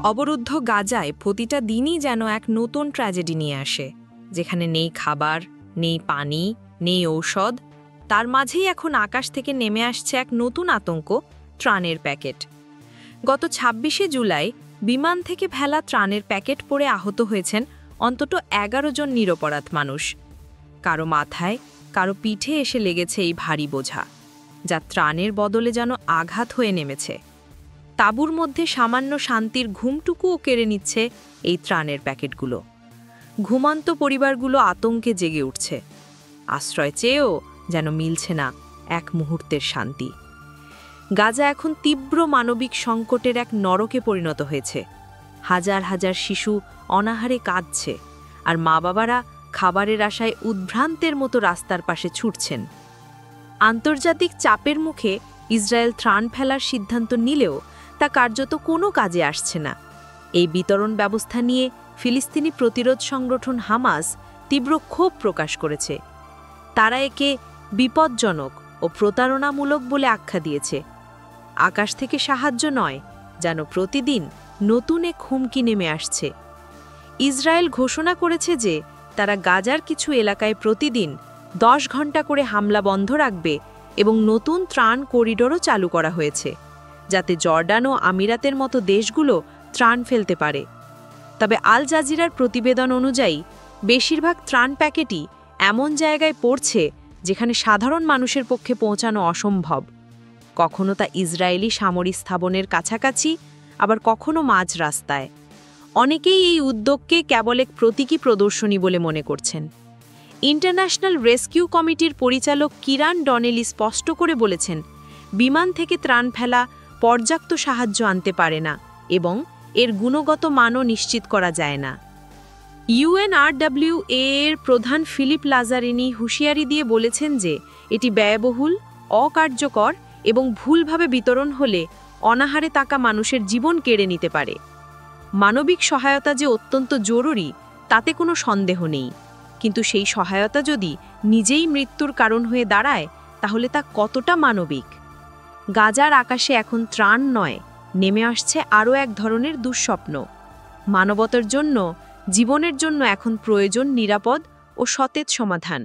অবরুদ্ধ গাজায় প্রতিটা দিনই যেন এক নতুন ট্র্যাজেডি নিয়ে আসে, যেখানে নেই খাবার, নেই পানি, নেই ঔষধ। তার মাঝেই এখন আকাশ থেকে নেমে আসছে এক নতুন আতঙ্ক, ত্রাণের প্যাকেট। গত ২৬শে জুলাই বিমান থেকে ফেলা ত্রাণের প্যাকেট পড়ে আহত হয়েছেন অন্তত ১১ জন নিরপরাধ মানুষ। কারো মাথায়, কারো পিঠে এসে লেগেছে এই ভারী বোঝা, যা ত্রাণের বদলে যেন আঘাত হয়ে নেমেছে। তাঁবুর মধ্যে সামান্য শান্তির ঘুমটুকুও কেড়ে নিচ্ছে এই ত্রাণের প্যাকেটগুলো। ঘুমান্ত পরিবারগুলো আতঙ্কে জেগে উঠছে, আশ্রয় চেয়েও যেন মিলছে না এক মুহূর্তের শান্তি। গাজা এখন তীব্র মানবিক সংকটের এক নরকে পরিণত হয়েছে। হাজার হাজার শিশু অনাহারে কাঁদছে, আর মা বাবারা খাবারের আশায় উদ্ভ্রান্তের মতো রাস্তার পাশে ছুটছেন। আন্তর্জাতিক চাপের মুখে ইসরায়েল ত্রাণ ফেলার সিদ্ধান্ত নিলেও তা কার্যত কোনো কাজে আসছে না। এই বিতরণ ব্যবস্থা নিয়ে ফিলিস্তিনি প্রতিরোধ সংগঠন হামাস তীব্র ক্ষোভ প্রকাশ করেছে। তারা একে বিপজ্জনক ও প্রতারণামূলক বলে আখ্যা দিয়েছে। আকাশ থেকে সাহায্য নয়, যেন প্রতিদিন নতুন এক হুমকি নেমে আসছে। ইসরায়েল ঘোষণা করেছে যে তারা গাজার কিছু এলাকায় প্রতিদিন ১০ ঘণ্টা করে হামলা বন্ধ রাখবে এবং নতুন ত্রাণ করিডোরও চালু করা হয়েছে, যাতে জর্ডান ও আমিরাতের মতো দেশগুলো ত্রাণ ফেলতে পারে। তবে আল জাজিরার প্রতিবেদন অনুযায়ী বেশিরভাগ ত্রাণ প্যাকেটই এমন জায়গায় পড়ছে যেখানে সাধারণ মানুষের পক্ষে পৌঁছানো অসম্ভব। কখনো তা ইসরায়েলি সামরিক স্থাপনের কাছাকাছি, আবার কখনো মাঝ রাস্তায়। অনেকেই এই উদ্যোগকে কেবল এক প্রতীকী প্রদর্শনী বলে মনে করছেন। ইন্টারন্যাশনাল রেস্কিউ কমিটির পরিচালক কিরান ডনেলি স্পষ্ট করে বলেছেন, বিমান থেকে ত্রাণ ফেলা পর্যাপ্ত সাহায্য আনতে পারে না এবং এর গুণগত মানও নিশ্চিত করা যায় না। ইউএনআরডব্লিউএ এর প্রধান ফিলিপ লাজারিনি হুঁশিয়ারি দিয়ে বলেছেন যে এটি ব্যয়বহুল, অকার্যকর এবং ভুলভাবে বিতরণ হলে অনাহারে থাকা মানুষের জীবন কেড়ে নিতে পারে। মানবিক সহায়তা যে অত্যন্ত জরুরি তাতে কোনো সন্দেহ নেই, কিন্তু সেই সহায়তা যদি নিজেই মৃত্যুর কারণ হয়ে দাঁড়ায়, তাহলে তা কতটা মানবিক? গাজার আকাশে এখন ত্রাণ নয়, নেমে আসছে আরও এক ধরনের দুঃস্বপ্ন। মানবতার জন্য, জীবনের জন্য এখন প্রয়োজন নিরাপদ ও সতেজ সমাধান।